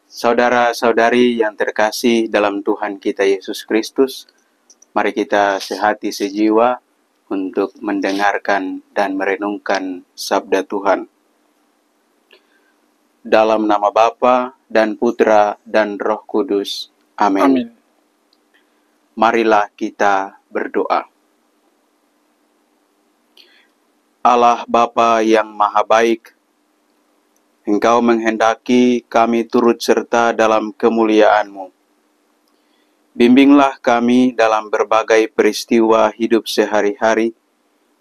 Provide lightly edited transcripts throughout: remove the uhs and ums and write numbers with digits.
Saudara-saudari yang terkasih dalam Tuhan kita Yesus Kristus, mari kita sehati sejiwa untuk mendengarkan dan merenungkan sabda Tuhan. Dalam nama Bapa dan Putra dan Roh Kudus. Amin. Amin. Marilah kita berdoa. Allah Bapa yang Maha Baik, Engkau menghendaki kami turut serta dalam kemuliaan-Mu. Bimbinglah kami dalam berbagai peristiwa hidup sehari-hari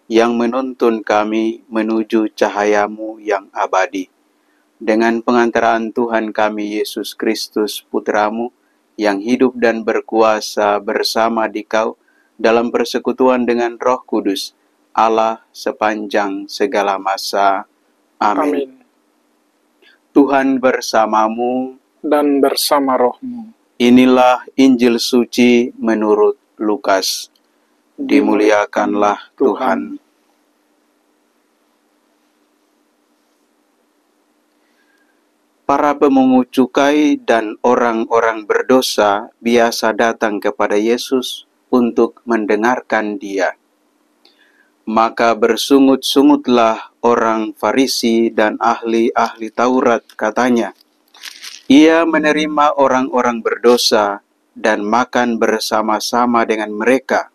yang menuntun kami menuju cahaya-Mu yang abadi. Dengan pengantaraan Tuhan kami Yesus Kristus, Putra-Mu, yang hidup dan berkuasa bersama Dikau dalam persekutuan dengan Roh Kudus, Allah sepanjang segala masa. Amin. Amin. Tuhan bersamamu Dan bersama rohmu. Inilah Injil suci menurut Lukas. Dimuliakanlah Tuhan. Para pemungut cukai dan orang-orang berdosa biasa datang kepada Yesus untuk mendengarkan Dia. Maka bersungut-sungutlah orang Farisi dan ahli-ahli Taurat, katanya, ia menerima orang-orang berdosa dan makan bersama-sama dengan mereka.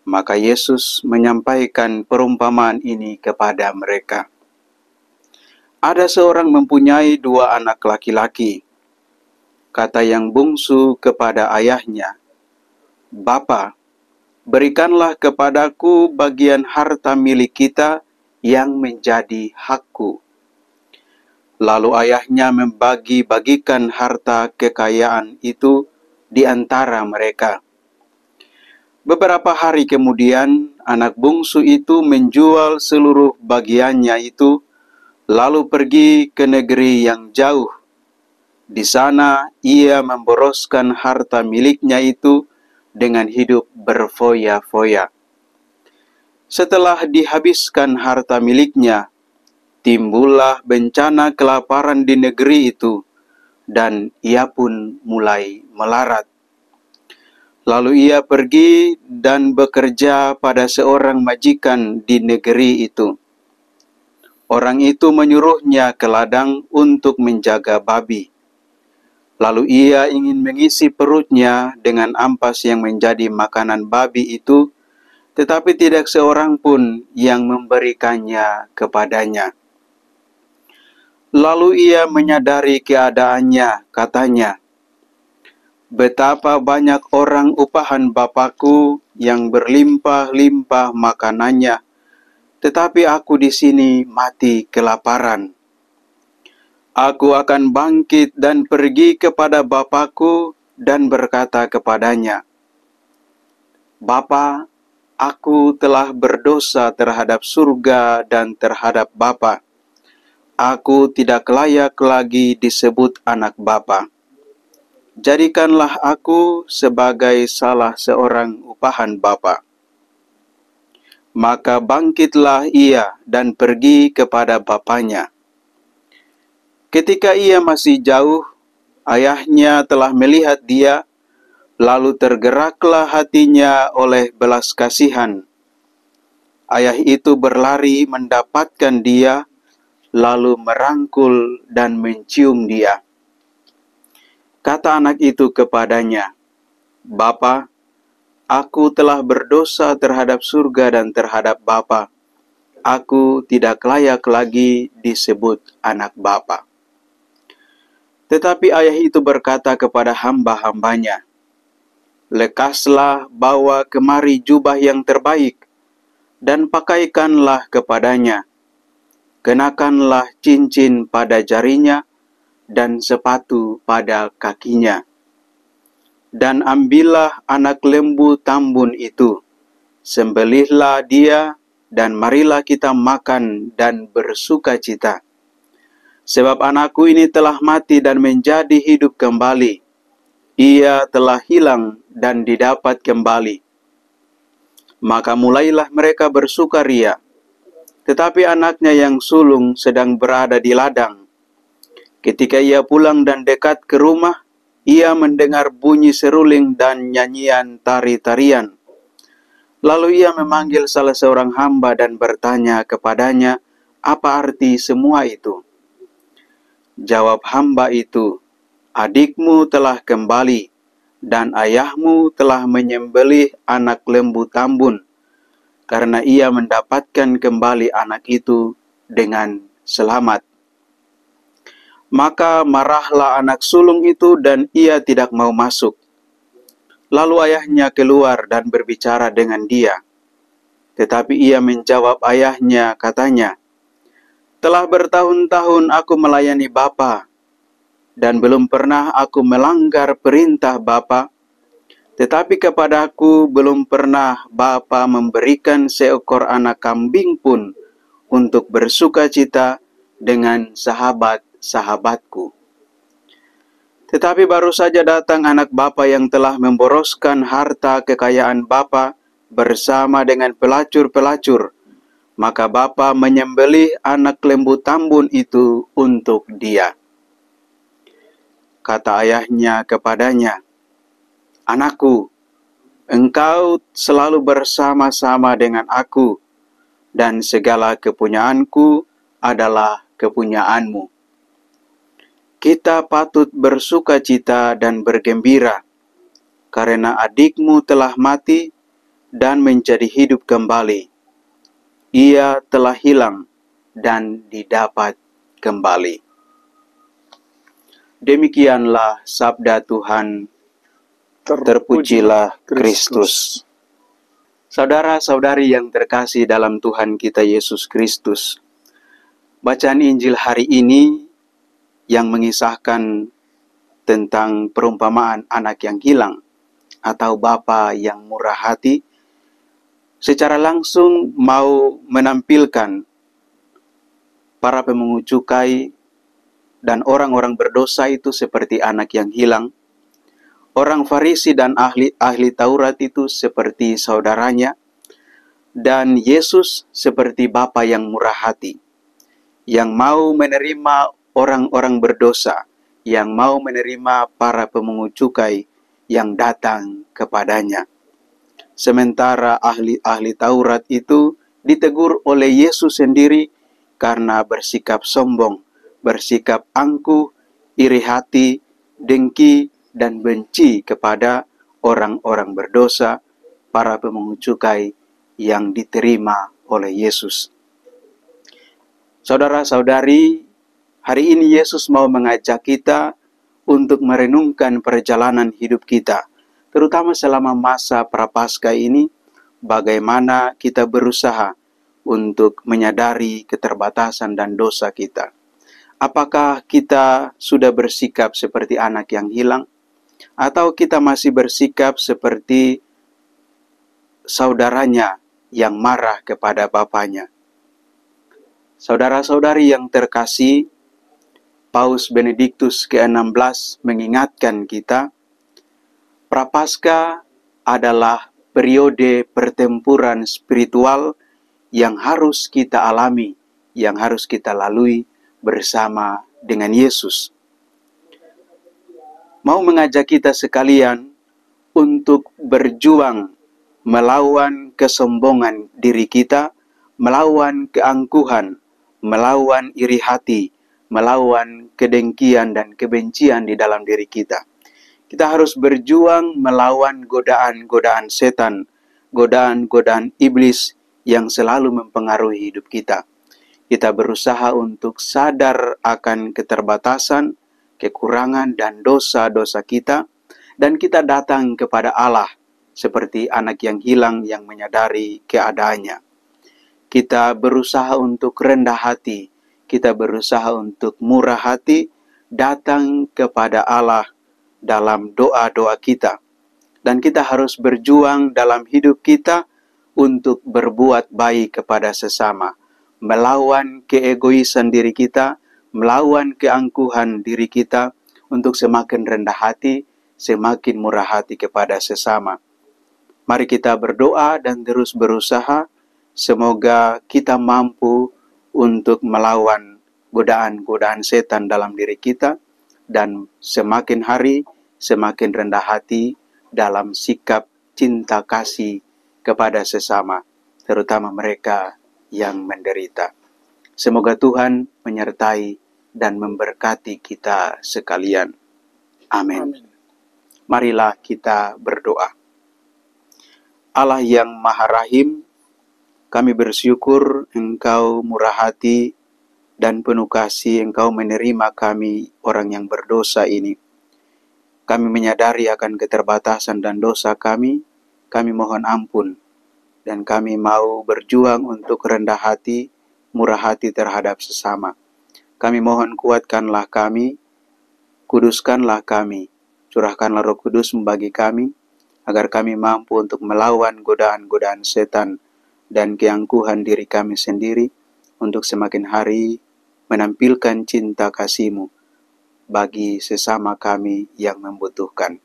Maka Yesus menyampaikan perumpamaan ini kepada mereka. Ada seorang mempunyai 2 anak laki-laki. Kata yang bungsu kepada ayahnya, "Bapa, berikanlah kepadaku bagian harta milik kita yang menjadi hakku." Lalu ayahnya membagi-bagikan harta kekayaan itu di antara mereka. Beberapa hari kemudian, anak bungsu itu menjual seluruh bagiannya itu, lalu pergi ke negeri yang jauh. Di sana ia memboroskan harta miliknya itu dengan hidup berfoya-foya. Setelah dihabiskan harta miliknya, timbullah bencana kelaparan di negeri itu, dan ia pun mulai melarat. Lalu ia pergi dan bekerja pada seorang majikan di negeri itu. Orang itu menyuruhnya ke ladang untuk menjaga babi. Lalu ia ingin mengisi perutnya dengan ampas yang menjadi makanan babi itu, tetapi tidak seorang pun yang memberikannya kepadanya. Lalu ia menyadari keadaannya, katanya, "Betapa banyak orang upahan Bapakku yang berlimpah-limpah makanannya, tetapi aku di sini mati kelaparan. Aku akan bangkit dan pergi kepada Bapakku dan berkata kepadanya, Bapa, aku telah berdosa terhadap surga dan terhadap Bapa. Aku tidak layak lagi disebut anak Bapa. Jadikanlah aku sebagai salah seorang upahan Bapa." Maka bangkitlah ia dan pergi kepada bapaknya. Ketika ia masih jauh, ayahnya telah melihat dia, lalu tergeraklah hatinya oleh belas kasihan. Ayah itu berlari mendapatkan dia, lalu merangkul dan mencium dia. Kata anak itu kepadanya, "Bapa, aku telah berdosa terhadap surga dan terhadap Bapa. Aku tidak layak lagi disebut anak Bapa." Tetapi ayah itu berkata kepada hamba-hambanya, "Lekaslah bawa kemari jubah yang terbaik, dan pakaikanlah kepadanya. Kenakanlah cincin pada jarinya, dan sepatu pada kakinya. Dan ambillah anak lembu tambun itu, sembelihlah dia, dan marilah kita makan dan bersuka cita. Sebab anakku ini telah mati dan menjadi hidup kembali. Ia telah hilang dan didapat kembali." Maka mulailah mereka bersukaria. Tetapi anaknya yang sulung sedang berada di ladang. Ketika ia pulang dan dekat ke rumah, ia mendengar bunyi seruling dan nyanyian tari-tarian. Lalu ia memanggil salah seorang hamba dan bertanya kepadanya, apa arti semua itu? Jawab hamba itu, adikmu telah kembali, dan ayahmu telah menyembelih anak lembu tambun, karena ia mendapatkan kembali anak itu dengan selamat. Maka marahlah anak sulung itu dan ia tidak mau masuk. Lalu ayahnya keluar dan berbicara dengan dia. Tetapi ia menjawab ayahnya, katanya, telah bertahun-tahun aku melayani Bapa, dan belum pernah aku melanggar perintah Bapa. Tetapi kepadaku belum pernah Bapa memberikan seekor anak kambing pun untuk bersukacita dengan sahabat-sahabatku. Tetapi baru saja datang anak bapa yang telah memboroskan harta kekayaan bapa bersama dengan pelacur-pelacur. Maka bapa menyembelih anak lembu tambun itu untuk dia. Kata ayahnya kepadanya, anakku, engkau selalu bersama-sama dengan aku, dan segala kepunyaanku adalah kepunyaanmu. Kita patut bersukacita dan bergembira, karena adikmu telah mati dan menjadi hidup kembali. Ia telah hilang dan didapat kembali. Demikianlah sabda Tuhan. Terpujilah Kristus. Saudara-saudari yang terkasih dalam Tuhan kita Yesus Kristus, bacaan Injil hari ini yang mengisahkan tentang perumpamaan anak yang hilang atau bapa yang murah hati, secara langsung mau menampilkan para pemungut cukai dan orang-orang berdosa itu seperti anak yang hilang. Orang Farisi dan ahli Taurat itu seperti saudaranya, dan Yesus seperti bapa yang murah hati, yang mau menerima orang-orang berdosa, yang mau menerima para pemungut cukai yang datang kepadanya. Sementara ahli Taurat itu ditegur oleh Yesus sendiri karena bersikap sombong, bersikap angkuh, iri hati, dengki, dan benci kepada orang-orang berdosa, para pemungut cukai yang diterima oleh Yesus. Saudara-saudari, hari ini Yesus mau mengajak kita untuk merenungkan perjalanan hidup kita, terutama selama masa Prapaskah ini, bagaimana kita berusaha untuk menyadari keterbatasan dan dosa kita. Apakah kita sudah bersikap seperti anak yang hilang, atau kita masih bersikap seperti saudaranya yang marah kepada bapaknya? Saudara-saudari yang terkasih, Paus Benediktus ke-16 mengingatkan kita, Prapaskah adalah periode pertempuran spiritual yang harus kita alami, yang harus kita lalui bersama dengan Yesus. Mau mengajak kita sekalian untuk berjuang melawan kesombongan diri kita, melawan keangkuhan, melawan iri hati, melawan kedengkian dan kebencian di dalam diri kita. Kita harus berjuang melawan godaan-godaan setan, godaan-godaan iblis yang selalu mempengaruhi hidup kita. Kita berusaha untuk sadar akan keterbatasan, kekurangan, dan dosa-dosa kita, dan kita datang kepada Allah seperti anak yang hilang yang menyadari keadaannya. Kita berusaha untuk rendah hati, kita berusaha untuk murah hati, datang kepada Allah dalam doa-doa kita. Dan kita harus berjuang dalam hidup kita untuk berbuat baik kepada sesama, melawan keegoisan diri kita, melawan keangkuhan diri kita, untuk semakin rendah hati, semakin murah hati kepada sesama. Mari kita berdoa dan terus berusaha, semoga kita mampu untuk melawan godaan-godaan setan dalam diri kita, dan semakin hari semakin rendah hati dalam sikap cinta kasih kepada sesama, terutama mereka yang menderita. Semoga Tuhan menyertai dan memberkati kita sekalian. Amin. Amin. Marilah kita berdoa. Allah yang Maha Rahim, kami bersyukur Engkau murah hati dan penuh kasih, Engkau menerima kami orang yang berdosa ini. Kami menyadari akan keterbatasan dan dosa kami mohon ampun, dan kami mau berjuang untuk rendah hati, murah hati terhadap sesama. Kami mohon kuatkanlah kami, kuduskanlah kami, curahkanlah Roh Kudus bagi kami, agar kami mampu untuk melawan godaan-godaan setan dan keangkuhan diri kami sendiri, untuk semakin hari menampilkan cinta kasih-Mu bagi sesama kami yang membutuhkan.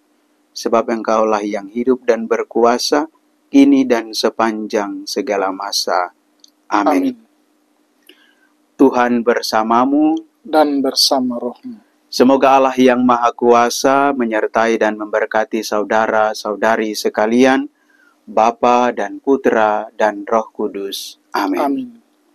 Sebab Engkaulah yang hidup dan berkuasa, kini dan sepanjang segala masa. Amin. Amin. Tuhan bersamamu, Dan bersama rohmu. semoga Allah yang Maha Kuasa menyertai dan memberkati saudara-saudari sekalian, Bapa dan Putra dan Roh Kudus. Amin. Amin.